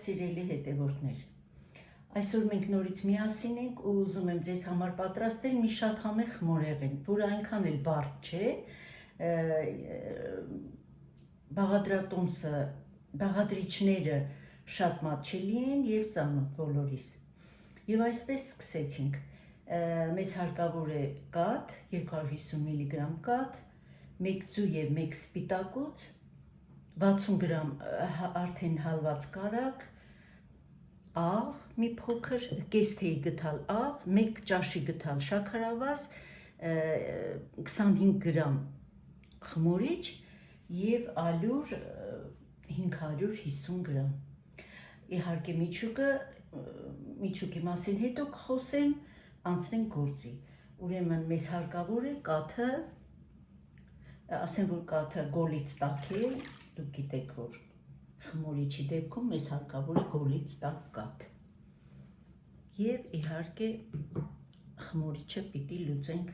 սիրելի հետևորդներ, այսօր մենք նորից միասին ենք ու ուզում եմ ձեզ համար պատրաստել մի շատ համեղ խմորեղեն, որը այնքան էլ բարդ չէ, բաղադրիչները շատ մատչելի են և ծանոթ բոլորիս։ Եվ այսպես սկսեցինք, մեզ հարկավոր է կաթ, 250 մգ կաթ, 1 ձու և 1 սպիտակուց, 60 գրամ արդեն հալված կարագ, աղ մի փոքր, կես թեյի գթալ աղ, 1 ճաշի գթալ շաքարավազ, 25 գրամ խմորիչ և ալյուր 550 գրամ։ Իհարկե միջուկի մասին հետո կխոսեմ, անցնենք գործի։ Ուրեմն մեզ հարկավոր է կաթը, ասեմ որ կաթը գոլից տաք է, դուք գիտեք որ խմորիչի դեպքում մեզ հարկավոր է գոլից տաք կաթ։ Եվ իհարկե խմորիչը պիտի լուծենք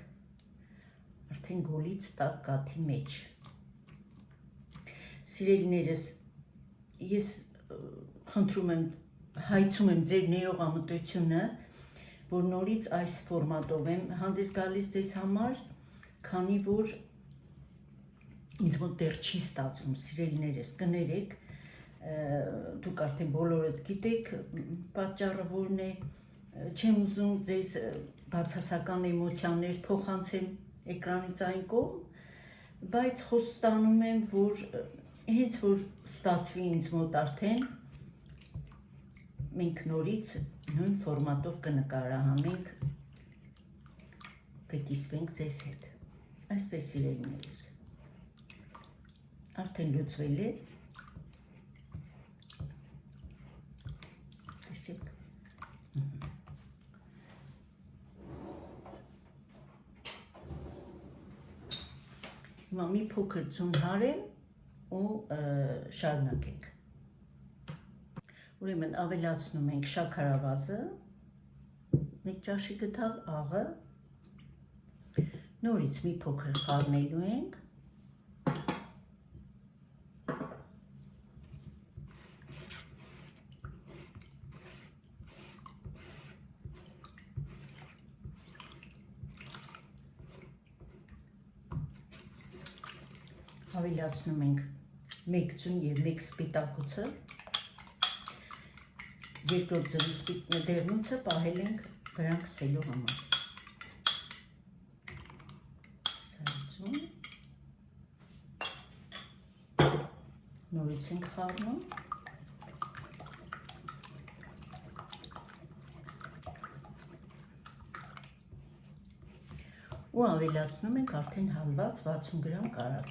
արդեն գոլից տաք կաթի մեջ։ Սիրելիներս, ես խնդրում եմ, հայցում եմ ձեր ներողամտությունը, որ նորից այս ֆորմատով եմ հանդես գալիս ձեզ համար, քանի որ ինձ մոտ դեռ չի ստացվում, սիրելիներս, կներեք, դուք արդեն բոլորդ գիտեք պատճառը որն է, չեմ ուզում ձեզ բացասական էմոցիաներ փոխանցեմ էկրանից այն կողմ, բայց խոստանում եմ, որ հենց որ ստացվի ինձ մոտ արդեն, մենք նորից նույն ֆորմատով կնկարահանենք, կկիսվենք ձեզ հետ։ Այսպես սիրելիներս, արդեն լուծվել է, տեսեք, հիմա մի փոքր ձուն հարեմ ու շարունակենք։ Ուրեմն ավելացնում ենք շաքարավազը, 1 ճաշի գթալ աղը, նորից մի փոքր խառնելու ենք, ավելացնում ենք 1 ձուն և 1 սպիտակուցը, երկրորդ ձնի դեղնուցը պահել ենք վրան քսելու համար։ Նորից ենք խառնում։ Ու ավելացնում ենք արդեն հալված 60 գրամ կարագ։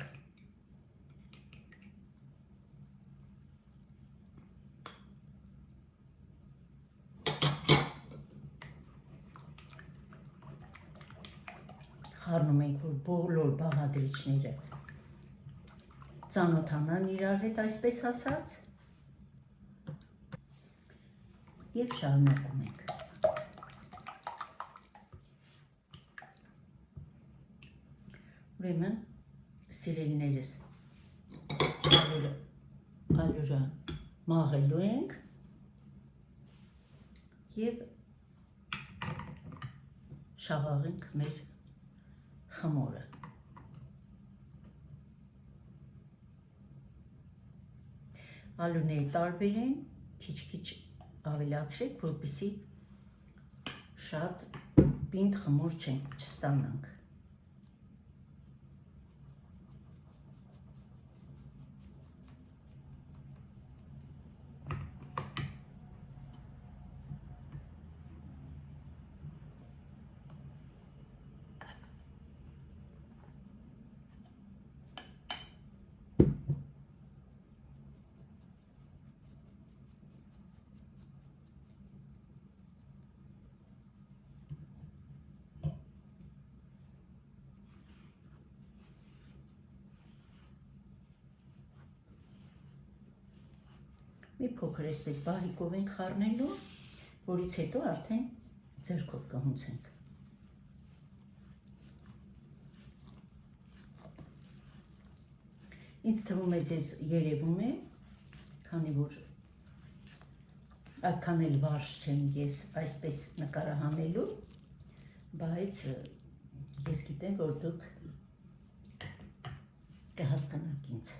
Խառնում ենք, որ բոլոր բաղադրիչները ծանոթանան իրար հետ, այսպես ասած, և շարունակում ենք։ Ուրեմն, սիրելիներս, ալյուրը մաղելու ենք և շաղաղենք մեր խմորը։ Ալյուրները տարբեր են, քիչ-քիչ ավելացրեք, որպեսզի շատ պինդ խմոր չստանանք։ Մի փոքր այսպես բարիկով ենք խառնելու, որից հետո արդեն ձեռքով կհունցենք։ Ինձ թվում է ձեզ երևում է, քանի որ այդքան էլ վարժ չեմ ես այսպես նկարահանելու, բայց ես գիտեմ, որ դուք կհասկանաք ինձ։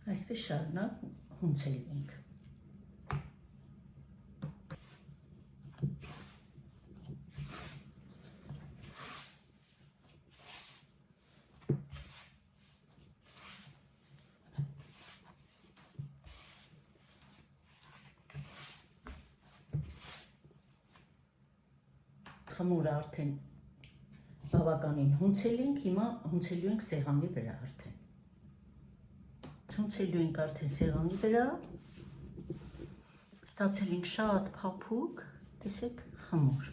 Այսպես շարունակ հունցելու ենք։ Խմորը արդեն բավականին հունցել ենք, հիմա հունցելու ենք սեղանի վրա արդեն։ Հունցելու ենք արդեն սեղանի վրա, ստացել ենք շատ փափուկ, տեսեք, խմոր։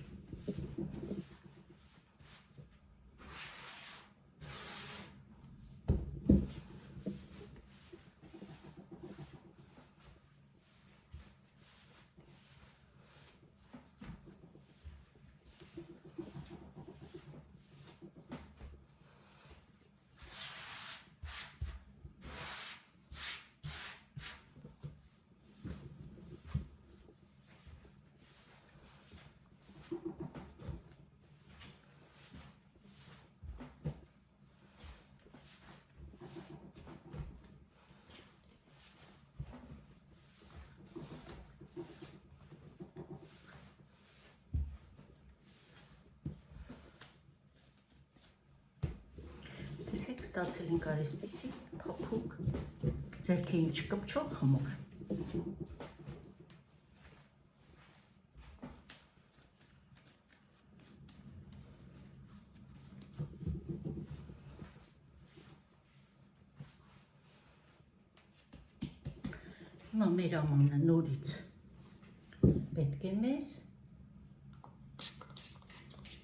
Տեսեք, ստացել ենք այսպիսի փափուկ, ձեռքերին չկպչող խմոր։ Հիմա մեր ամանը նորից պետք է մեզ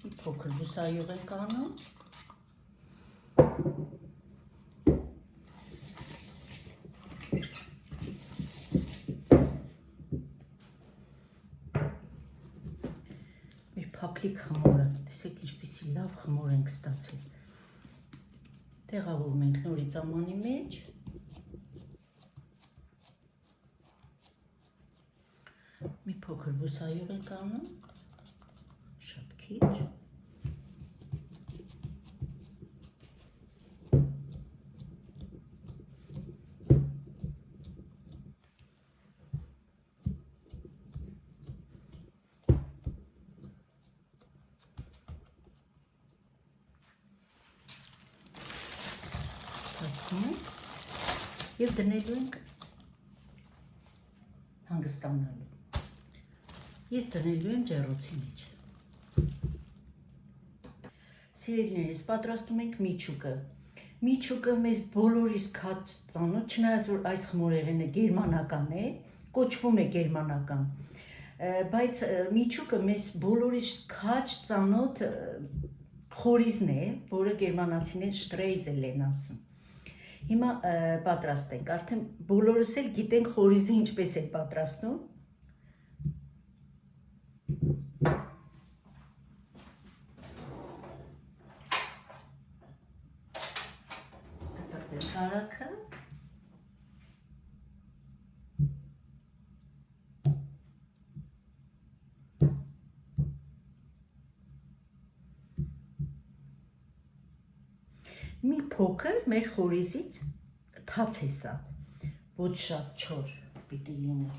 մի փոքր բուսայով ենք անում։ Փափլիկ խմորը, տեսեք ինչպիսի լավ խմոր ենք ստացել։ Տեղավորում ենք նորից ամանի մեջ։ Մի փոքր բուսայով ենք անում, շատ քիչ։ Եվ դնելու ենք հանգստանալու։ Ես դնելու եմ ջեռոցի մեջ։ Սիրելիներս, պատրաստում ենք միչուկը։ Միչուկը մեզ բոլորիս քաջ ծանոթ, չնայած որ այս խմորեղենը գերմանական է, կոչվում է գերմանական, բայց միչուկը մեզ բոլորիս քաջ ծանոթ խորիզն է, որը գերմանացիներ շտրեյզել են ասում։ Հիմա պատրաստենք, արդեն բոլորս էլ գիտենք խորիզը ինչպես է պատրաստում։ Կտրատել կարակը։ Մի փոքր մեր խորիզից թաց է սա, ոչ շատ չոր պիտի լինի։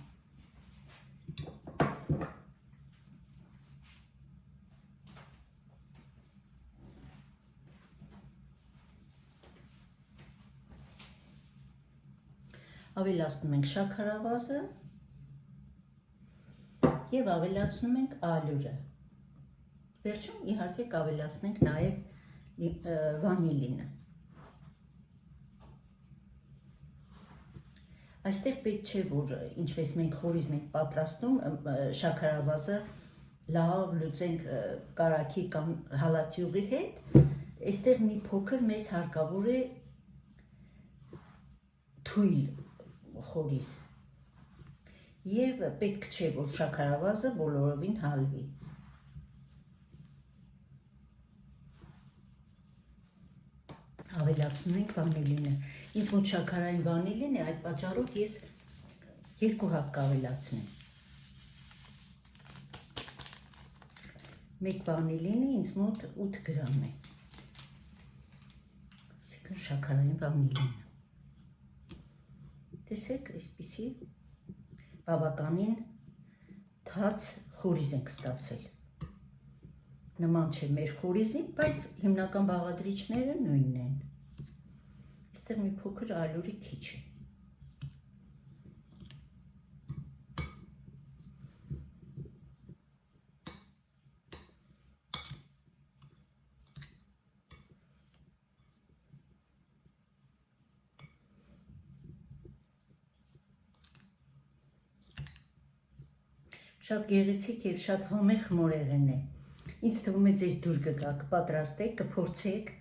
Ավելացնում ենք շաքարավազը և ավելացնում ենք ալյուրը։ Վերջում իհարկե կավելացնենք նաև վանիլինը։ Այստեղ պետք չէ, որ ինչպես մենք խորիզն ենք պատրաստում, շաքարավազը լավ լուծենք կարագի կամ հալածյուղի հետ, Այստեղ մի փոքր մեզ հարկավոր է թույլ խորիս եւ պետք չէ որ շաքարավազը բոլորովին հալվի։ Ավելացնում ենք վանիլինը։ Ինձ մոտ շաքարային վանիլին է, այդ պատճառով ես 2 հատ կավելացնեմ։ 1 վանիլինը ինձ մոտ 8 գրամ է։ Այսինքն շաքարային վանիլինը։ Տեսեք, այսպիսի բավականին թաց խորիզ ենք ստացել։ Նման չէ մեր խորիզին, բայց հիմնական բաղադրիչները նույնն են։ Այստեղ մի փոքր ալյուրի քիչ է։ Շատ գեղեցիկ եւ շատ համեղ մորեղեն է։ Ինձ թվում է ձեզ դուր կգա, կպատրաստեք, կփորձեք։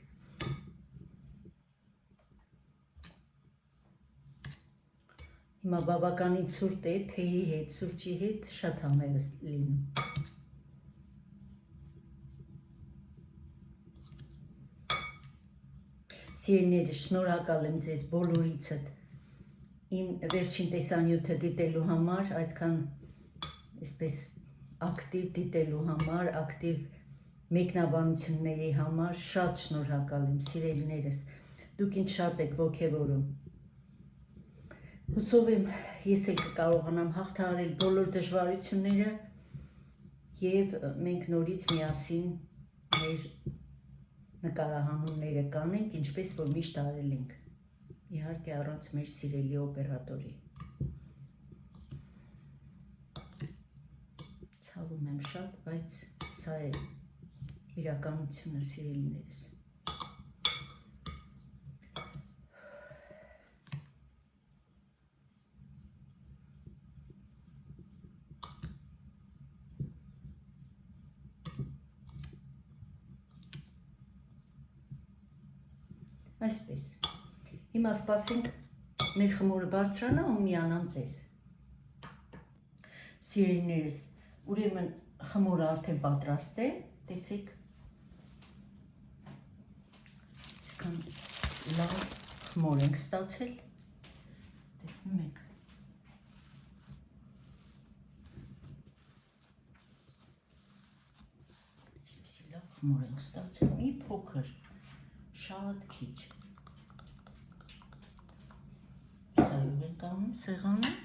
Հիմա բավականին ցուրտ է, թեյի հետ, սուրճի հետ շատ համեղ է լինում։ Սիրելիներս, շնորհակալ եմ ձեզ բոլորիցդ իմ վերջին տեսանյութը դիտելու համար, այդքան այսպես ակտիվ դիտելու համար, ակտիվ մեկնաբանությունների համար, շատ շնորհակալ եմ, սիրելիներս, դուք ինձ շատ եք ոգևորում։ Հուսով եմ, ես էլ կկարողանամ հաղթահարել բոլոր դժվարությունները եւ մենք նորից միասին մեր նկարահանումները կանենք, ինչպես որ միշտ արել ենք։ Իհարկե առանց մեր սիրելի օպերատորի։ Ցավում եմ շատ, բայց սա է իրականությունը, սիրելիներս։ Այսպես, հիմա սպասենք մեր խմորը բարձրանա ու միանամ ձեզ։ Սիրելիներս, ուրեմն խմորը արդեն պատրաստ է, տեսեք, այսքան լավ խմոր ենք ստացել, տեսնում եք։ Այսպիսի լավ խմոր ենք ստացել, մի փոքր, շատ քիչ։ Սայով ենք անում սեղանը։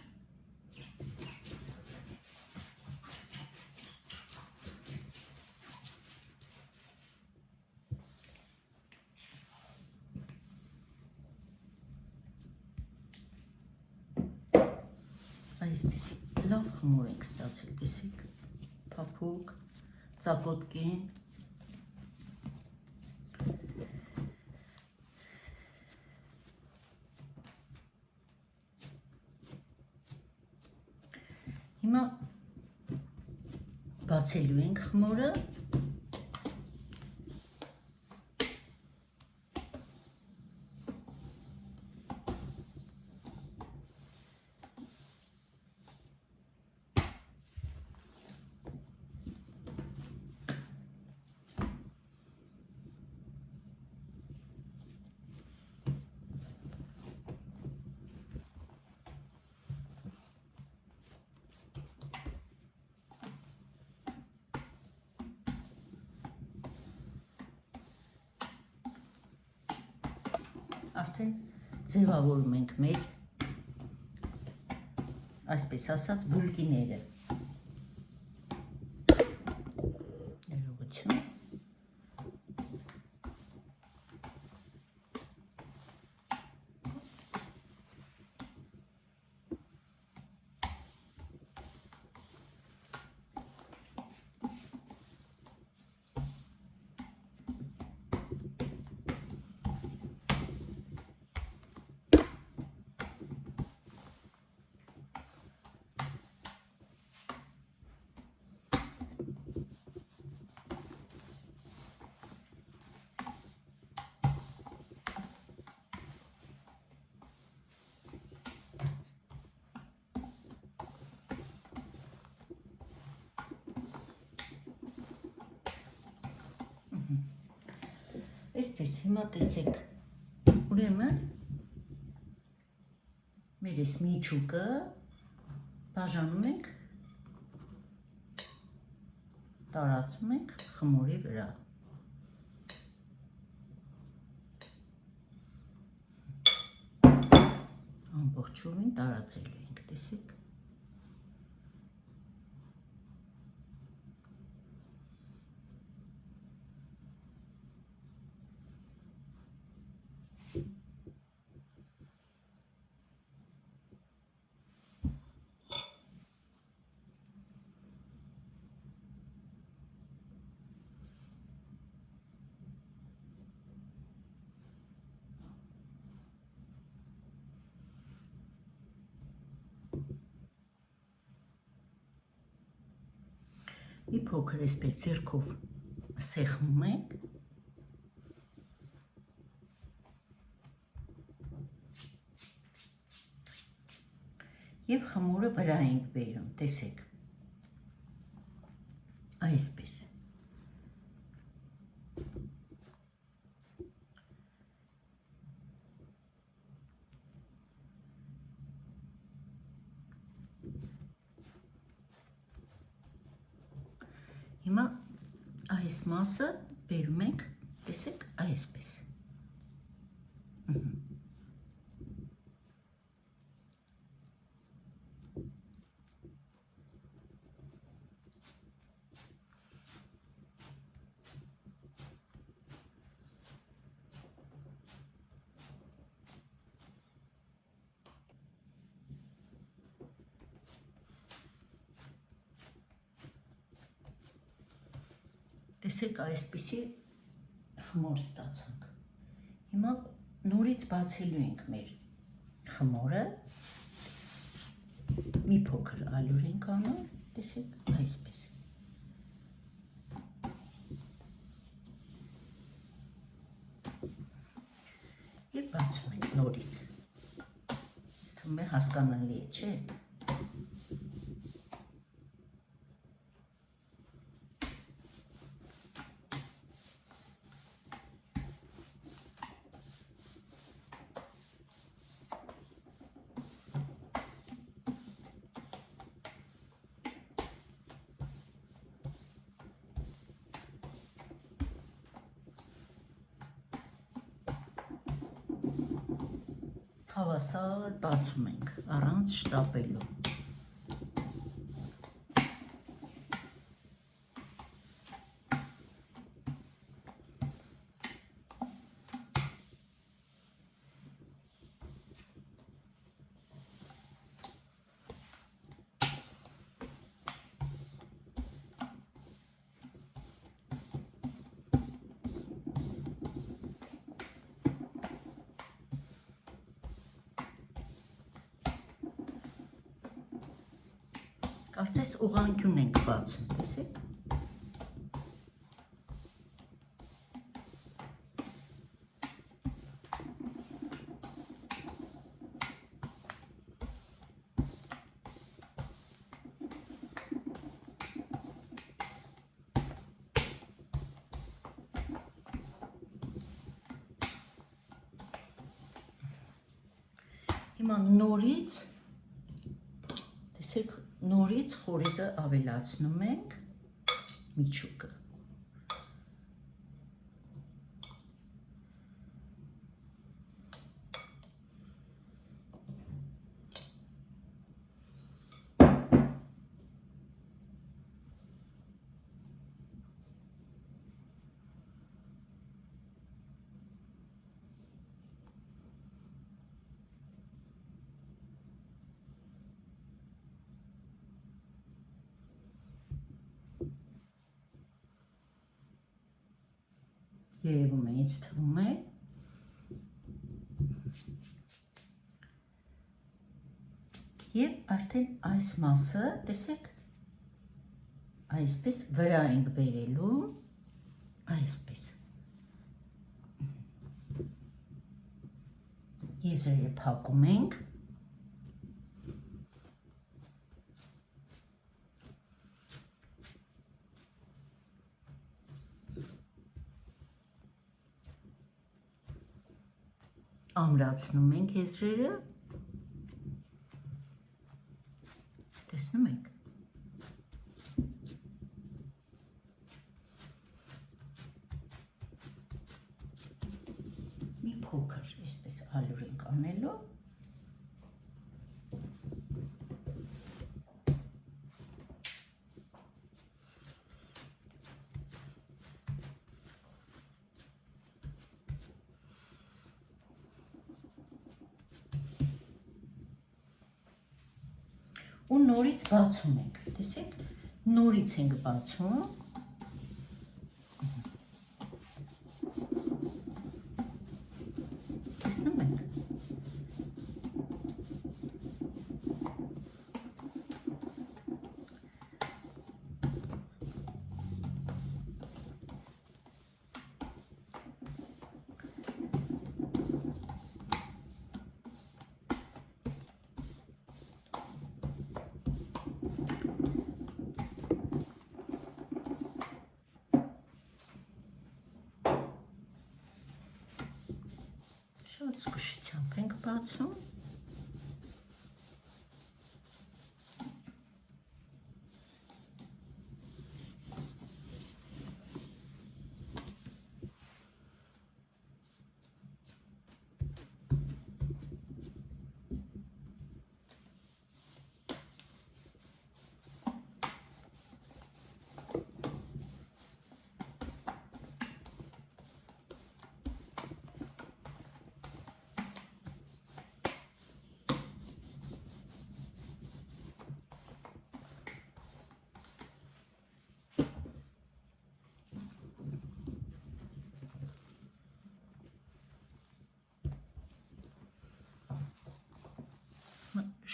Այսպիսի լավ խմոր ենք ստացել, տեսեք, փափուկ, ծակոտկին։ Հիմա բացելու ենք խմորը։ Արդեն ձևավորում ենք մեր, այսպես ասած, բուլկիները։ Ներողություն։ Այսպես հիմա տեսեք, ուրեմն մեր այս միջուկը բաժանում ենք, տարածում ենք խմորի վրա։ Ամբողջովին տարածելու ենք, տեսեք։ Մի փոքր այսպես ձեռքով սեղմում ենք և խմորը վրա ենք բերում, տեսեք, այսպես։ Հիմա այս մասը բերում ենք, տեսեք, այսպես։ Տեսեք, այսպիսի խմոր ստացանք։ Հիմա նորից բացելու ենք մեր խմորը, մի փոքր ալյուր ենք անում, տեսեք, այսպես։ Եվ բացում ենք նորից։ Ինձ թվում է հասկանալի է, չէ՞։ Հավասար բացում ենք, առանց շտապելու։ Կարծես ուղղանկյուն ենք բացում, տեսեք։ Հիմա նորից, տեսեք, նորից խորիզը ավելացնում ենք միջուկը։ Երևում է, ինձ թվում է։ Եվ արդեն այս մասը, տեսեք, այսպես վրա ենք բերելու, այսպես։ Եզրերը փակում ենք։ ամրացնում ենք եզրերը, տեսնում եք, մի փոքր այսպես ալյուր ենք անելու, ու նորից բացում ենք, տեսեք, նորից ենք բացում, տեսնում եք, շատ զգուշությամբ ենք բացում,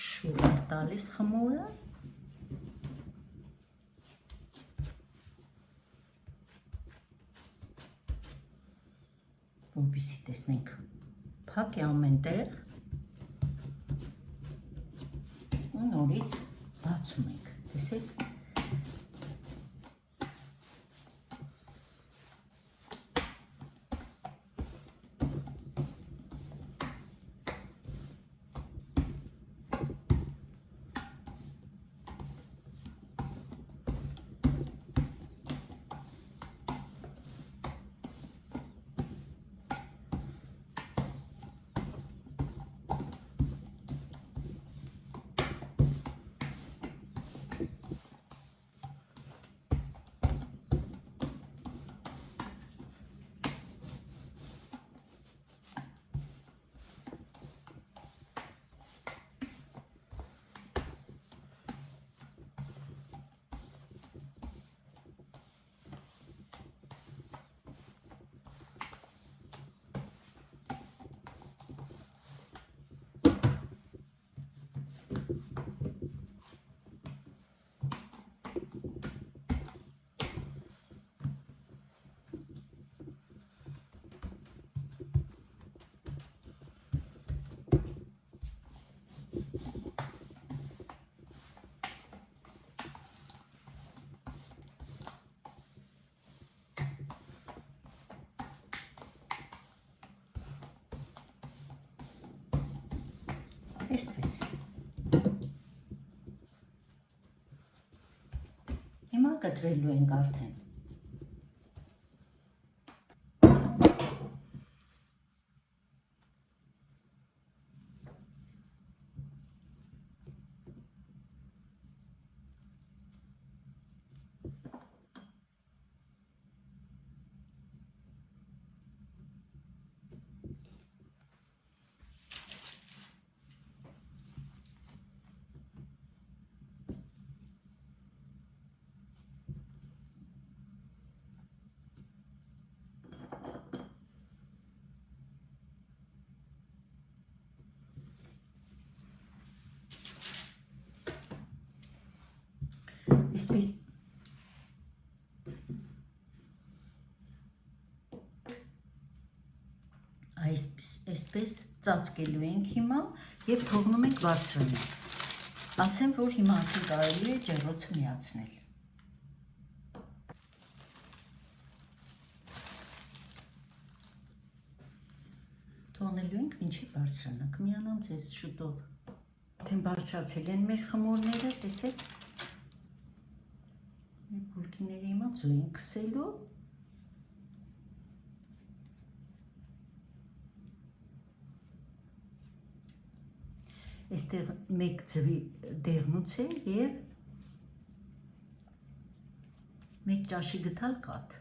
շուռ ենք տալիս խմորը, որպեսզի տեսնենք փակ է ամեն տեղ ու նորից բացում ենք, տեսեք, այսպես, հիմա կտրելու ենք արդեն, այսպես ծածկելու ենք հիմա և թողնում ենք բարձրանում, ասեմ, որ հիմա արդեն կարելի է ջեռոցը միացնել, թողնելու ենք Ինչի բարձրանանք, միանամ ձեզ շուտով։ Արդեն բարձրացել են մեր խմորները, տեսեք։ Մեր բուլկիները հիմա ձու են քսելու։ Այստեղ մեկ ձվի դեղնուց է և մեկ ճաշի գտալ կաթ։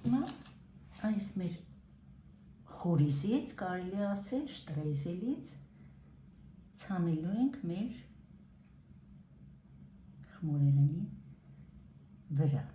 Հիմա այս մեր խորիզից, կարելի ասել, շտրեյզելից ցանելու ենք մեր խմորեղենի վրա։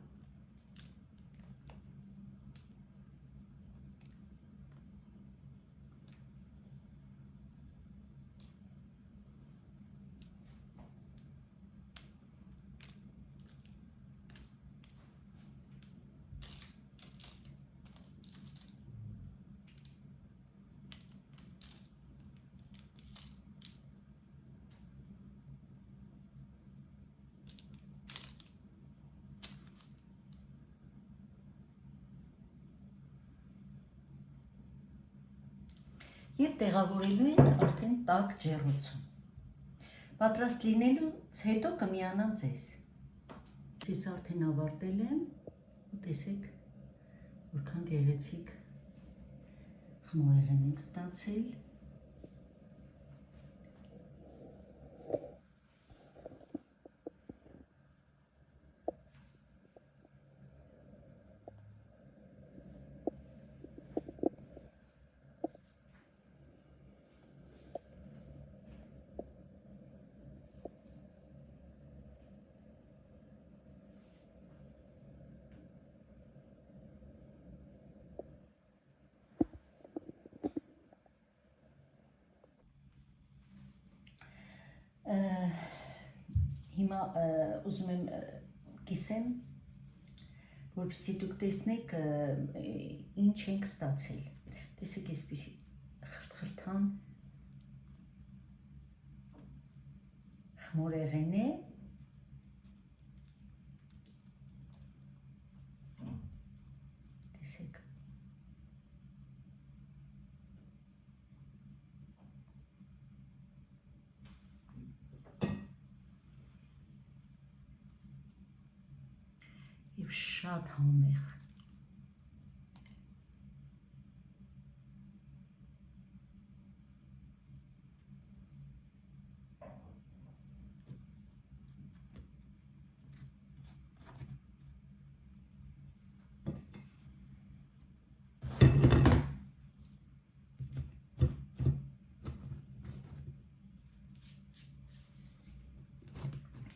Եվ տեղավորելու ենք արդեն տաք ջեռոցում։ Պատրաստ լինելուց հետո կմիանամ ձեզ։ Ես արդեն ավարտել եմ, ու տեսեք, որքան գեղեցիկ խմորեղեն ենք ստացել։ Հիմա ուզում եմ կիսեմ, որպեսզի դուք տեսնեք ինչ ենք ստացել։ Տեսեք այսպիսի խրթխրթան խմորեղեն է։ Տեսեք։ Եվ շատ համեղ։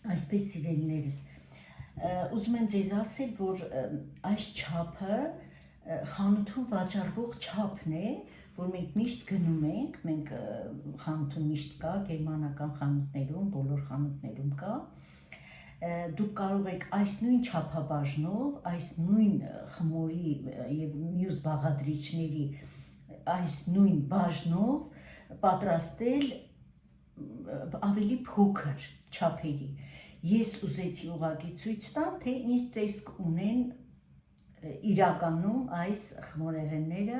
Այսպես սիրելիներս, ուզում եմ ձեզ ասել, որ այս չափը խանութում վաճառվող չափն է, որ մենք միշտ գնում ենք, մենք խանութում միշտ կա, գերմանական խանութներում, բոլոր խանութներում կա, դուք կարող եք այս նույն չափաբաժնով, այս նույն խմորի և մյուս բաղադրիչների այս նույն բաժնով պատրաստել ավելի փոքր չափերի։ Ես ուզեցի ուղղակի ցույց տամ, թե ինչ տեսք ունեն իրականում այս խմորեղենները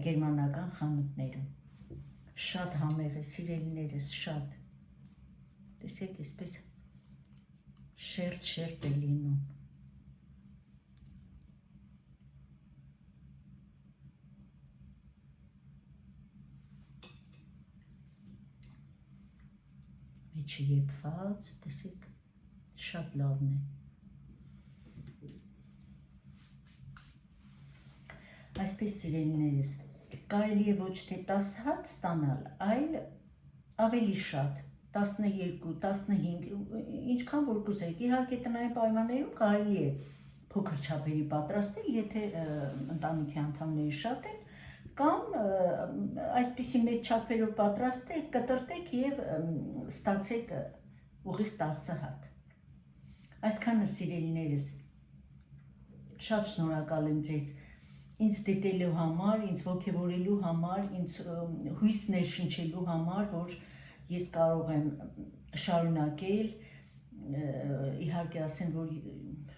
գերմանական խանութներում։ Շատ համեղ է, սիրելիներս, շատ։ Տեսեք, այսպես շերտ է լինում։ Մեջը եփված, տեսեք, շատ լավն է։ Այսպես սիրելիներս, կարելի է ոչ թե 10 հատ ստանալ, այլ ավելի շատ, 12, 15, ինչքան որ կուզեք, իհարկե տնային պայմաններում կարելի է փոքր չափերի պատրաստել, եթե ընտանիքի անդամները շատ են, կամ այսպիսի մեծ չափերով պատրաստեք, կտրտեք եւ ստացեք ուղիղ 10 հատ։ Այսքանը սիրելիներս, շատ շնորհակալ եմ ձեզ ինձ դիտելու համար, ինձ ոգևորելու համար, ինձ հույս ներշնչելու համար, որ ես կարող եմ շարունակել, իհարկե ասեմ, որ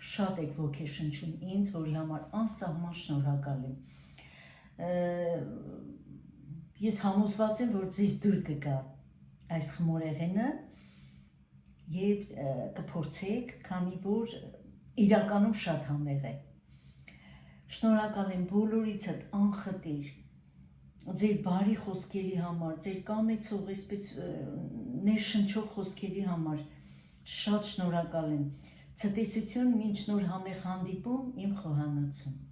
շատ եք ոգեշնչում ինձ, որի համար անսահման շնորհակալ եմ։ Ես համոզված եմ, որ ձեզ դուր կգա այս խմորեղենը եւ կփորձեք, քանի որ իրականում շատ համեղ է։ Շնորհակալ եմ բոլորիցդ անխտիր ձեր բարի խոսքերի համար, ձեր կամեցող, այսպես ներշնչող խոսքերի համար, շատ շնորհակալ եմ։ Ցտեսություն, մինչ նոր համեղ հանդիպում իմ խոհանոցում։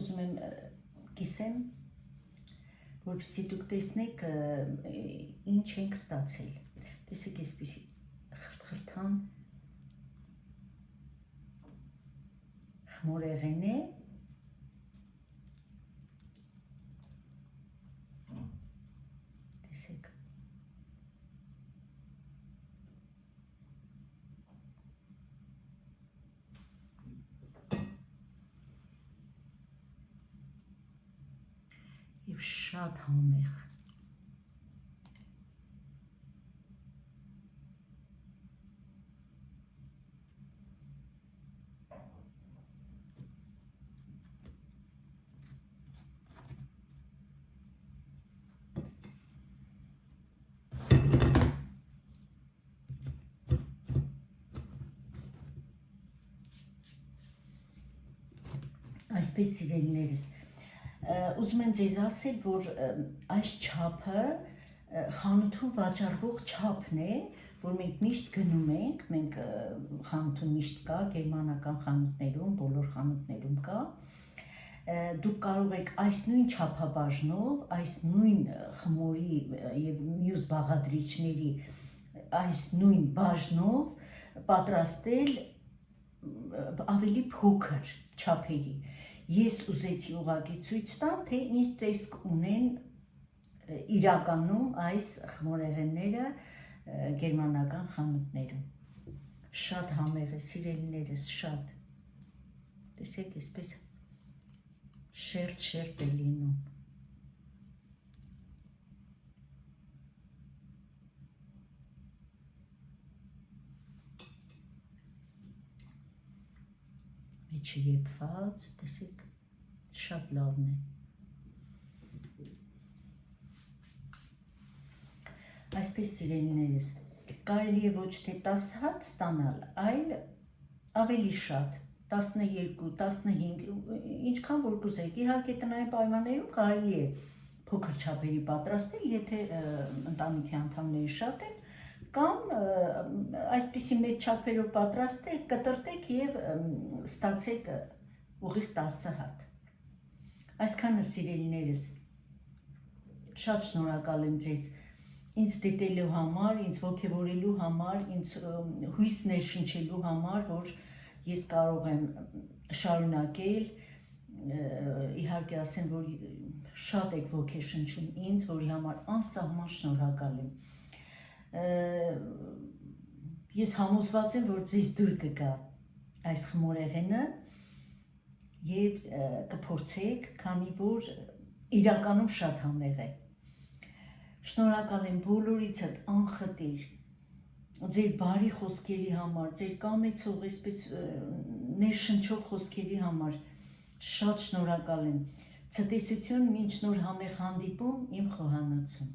Ուզում եմ կիսեմ, որպեսզի դուք տեսնեք ինչ ենք ստացել։ Տեսեք, այսպիսի խրթխրթան խմորեղեն է։ Տեսեք։ Եվ շատ համեղ։ Այսպես սիրելիներս, ուզում եմ ձեզ ասել, որ այս չափը խանութում վաճառվող չափն է, որ մենք միշտ գնում ենք, մենք խանութում միշտ կա, գերմանական խանութներում, բոլոր խանութներում կա, դուք կարող եք այս նույն չափաբաժնով, այս նույն խմորի եւ մյուս բաղադրիչների այս նույն բաժնով պատրաստել ավելի փոքր չափերի։ Ես ուզեցի ուղղակի ցույց տամ, թե ինչ տեսք ունեն իրականում այս խմորեղենները գերմանական խանութներում։ Շատ համեղ է, սիրելիներս, շատ։ Տեսեք, այսպես շերտ է լինում։ Մեջը եփված, տեսեք, շատ լավն է։ Այսպես սիրելիներս, կարելի է ոչ թե 10 հատ ստանալ, այլ ավելի շատ, 12, 15, ինչքան որ կուզեք։ Իհարկե տնային պայմաններում կարելի է փոքր չափերի պատրաստել, եթե ընտանիքի անդամները շատ են, կամ այսպիսի մեծ չափերով պատրաստեք, կտրտեք եւ ստացեք ուղիղ 10 հատ։ Այսքանը սիրելիներս, շատ շնորհակալ եմ ձեզ ինձ դիտելու համար, ինձ ոգևորելու համար, ինձ հույս ներշնչելու համար, որ ես կարող եմ շարունակել, իհարկե ասեմ, որ շատ եք ոգեշնչում ինձ, որի համար անսահման շնորհակալ եմ։ Ես համոզված եմ, որ ձեզ դուր կգա այս խմորեղենը եւ կփորձեք, քանի որ իրականում շատ համեղ է։ Շնորհակալ եմ բոլորիցդ անխտիր ձեր բարի խոսքերի համար, ձեր կամեցող, այսպես ներշնչող խոսքերի համար շատ շնորհակալ եմ։ Ցտեսություն, մինչ նոր համեղ հանդիպում, իմ խոհանոցում։